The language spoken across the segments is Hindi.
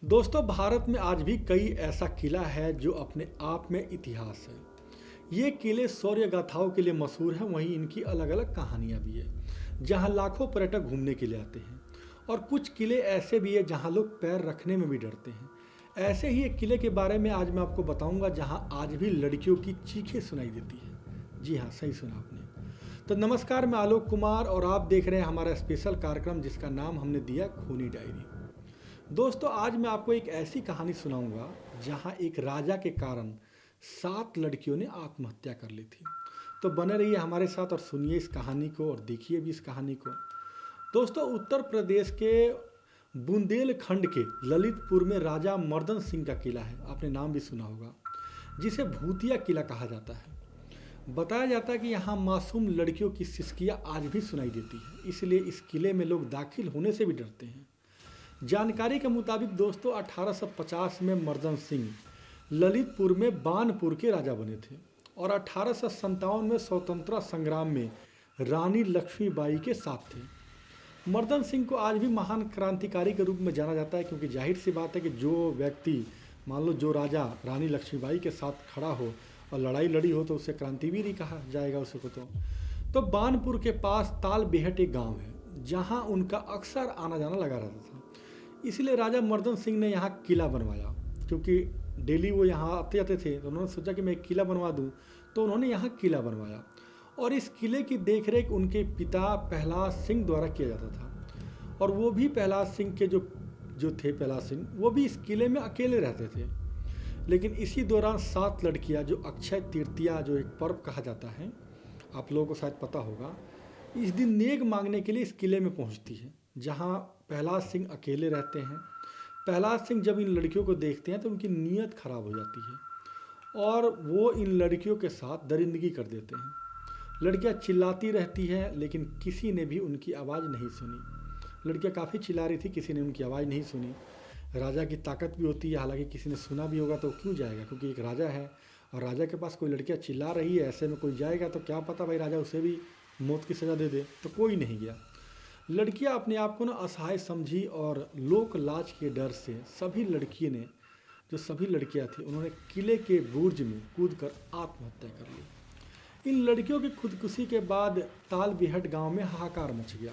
दोस्तों, भारत में आज भी कई ऐसा किला है जो अपने आप में इतिहास है। ये किले शौर्य गाथाओं के लिए मशहूर हैं, वहीं इनकी अलग अलग कहानियाँ भी है जहाँ लाखों पर्यटक घूमने के लिए आते हैं। और कुछ किले ऐसे भी हैं जहाँ लोग पैर रखने में भी डरते हैं। ऐसे ही एक किले के बारे में आज मैं आपको बताऊंगा जहाँ आज भी लड़कियों की चीखें सुनाई देती हैं। जी हाँ, सही सुना आपने। तो नमस्कार, मैं आलोक कुमार और आप देख रहे हैं हमारा स्पेशल कार्यक्रम जिसका नाम हमने दिया खूनी डायरी। दोस्तों, आज मैं आपको एक ऐसी कहानी सुनाऊंगा जहां एक राजा के कारण 7 लड़कियों ने आत्महत्या कर ली थी। तो बने रहिए हमारे साथ और सुनिए इस कहानी को और देखिए भी इस कहानी को। दोस्तों, उत्तर प्रदेश के बुंदेलखंड के ललितपुर में राजा मर्दन सिंह का किला है। आपने नाम भी सुना होगा, जिसे भूतिया किला कहा जाता है। बताया जाता है कि यहाँ मासूम लड़कियों की सिसकियाँ आज भी सुनाई देती है, इसलिए इस किले में लोग दाखिल होने से भी डरते हैं। जानकारी के मुताबिक दोस्तों, 1850 में मर्दन सिंह ललितपुर में बानपुर के राजा बने थे और 1857 में स्वतंत्रता संग्राम में रानी लक्ष्मीबाई के साथ थे। मर्दन सिंह को आज भी महान क्रांतिकारी के रूप में जाना जाता है, क्योंकि जाहिर सी बात है कि जो व्यक्ति, मान लो जो राजा रानी लक्ष्मीबाई के साथ खड़ा हो और लड़ाई लड़ी हो तो उसे क्रांतिवीर ही कहा जाएगा उसे को। तो बानपुर के पास ताल बेहट एक गाँव है जहाँ उनका अक्सर आना जाना लगा रहता था। इसलिए राजा मर्दन सिंह ने यहाँ किला बनवाया, क्योंकि डेली वो यहाँ आते जाते थे। तो उन्होंने सोचा कि मैं एक किला बनवा दूँ, तो उन्होंने यहाँ किला बनवाया। और इस किले की देखरेख उनके पिता प्रहलाद सिंह द्वारा किया जाता था। और वो भी प्रहलाद सिंह के जो थे प्रहलाद सिंह, वो भी इस किले में अकेले रहते थे। लेकिन इसी दौरान 7 लड़कियाँ, जो अक्षय तृतीया जो एक पर्व कहा जाता है, आप लोगों को शायद पता होगा, इस दिन नेक मांगने के लिए इस किले में पहुँचती है जहाँ प्रहलाद सिंह अकेले रहते हैं। प्रहलाद सिंह जब इन लड़कियों को देखते हैं तो उनकी नीयत खराब हो जाती है और वो इन लड़कियों के साथ दरिंदगी कर देते हैं। लड़कियां चिल्लाती रहती हैं, लेकिन किसी ने भी उनकी आवाज़ नहीं सुनी। लड़कियां काफ़ी चिल्ला रही थी, किसी ने उनकी आवाज़ नहीं सुनी। राजा की ताकत भी होती है, हालांकि किसी ने सुना भी होगा तो क्यों जाएगा, क्योंकि एक राजा है और राजा के पास कोई लड़कियाँ चिल्ला रही है, ऐसे में कोई जाएगा तो क्या पता भाई राजा उसे भी मौत की सज़ा दे दे। तो कोई नहीं गया। लड़कियां अपने आप को ना असहाय समझी और लोक लाज के डर से सभी लड़कियां थी, उन्होंने किले के बुर्ज में कूदकर आत्महत्या कर ली। इन लड़कियों की खुदकुशी के बाद ताल बिहट गांव में हाहाकार मच गया,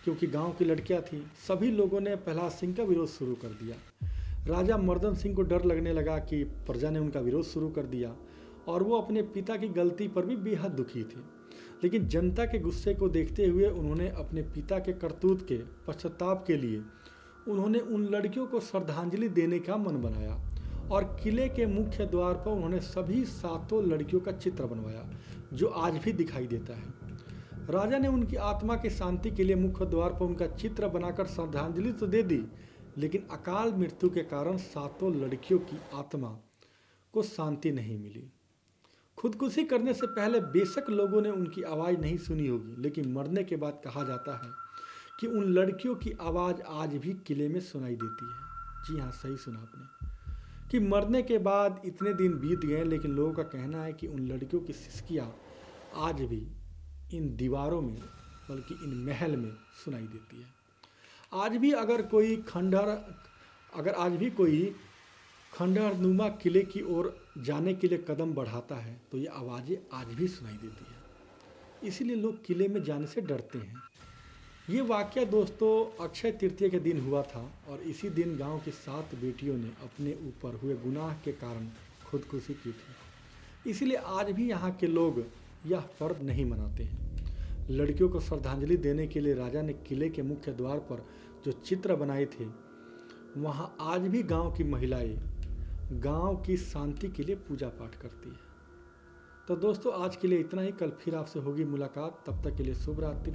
क्योंकि गांव की लड़कियां थी। सभी लोगों ने प्रहलाद सिंह का विरोध शुरू कर दिया। राजा मर्दन सिंह को डर लगने लगा कि प्रजा ने उनका विरोध शुरू कर दिया और वो अपने पिता की गलती पर भी बेहद दुखी थे। लेकिन जनता के गुस्से को देखते हुए उन्होंने अपने पिता के करतूत के पश्चाताप के लिए उन्होंने उन लड़कियों को श्रद्धांजलि देने का मन बनाया और किले के मुख्य द्वार पर उन्होंने सभी 7 लड़कियों का चित्र बनवाया, जो आज भी दिखाई देता है। राजा ने उनकी आत्मा की शांति के लिए मुख्य द्वार पर उनका चित्र बनाकर श्रद्धांजलि तो दे दी, लेकिन अकाल मृत्यु के कारण 7 लड़कियों की आत्मा को शांति नहीं मिली। खुदकुशी करने से पहले बेशक लोगों ने उनकी आवाज़ नहीं सुनी होगी, लेकिन मरने के बाद कहा जाता है कि उन लड़कियों की आवाज़ आज भी किले में सुनाई देती है। जी हाँ, सही सुना आपने कि मरने के बाद इतने दिन बीत गए, लेकिन लोगों का कहना है कि उन लड़कियों की सिसकियाँ आज भी इन दीवारों में, बल्कि इन महल में सुनाई देती है। आज भी आज भी कोई खंडहरनुमा किले की ओर जाने के लिए कदम बढ़ाता है तो ये आवाज़ें आज भी सुनाई देती हैं। इसीलिए लोग किले में जाने से डरते हैं। ये वाक़या दोस्तों अक्षय तृतीया के दिन हुआ था और इसी दिन गांव की 7 बेटियों ने अपने ऊपर हुए गुनाह के कारण खुदकुशी की थी। इसीलिए आज भी यहाँ के लोग यह पर्व नहीं मनाते हैं। लड़कियों को श्रद्धांजलि देने के लिए राजा ने किले के मुख्य द्वार पर जो चित्र बनाए थे, वहाँ आज भी गाँव की महिलाएँ गांव की शांति के लिए पूजा पाठ करती है। तो दोस्तों, आज के लिए इतना ही। कल फिर आपसे होगी मुलाकात, तब तक के लिए शुभ रात्रि।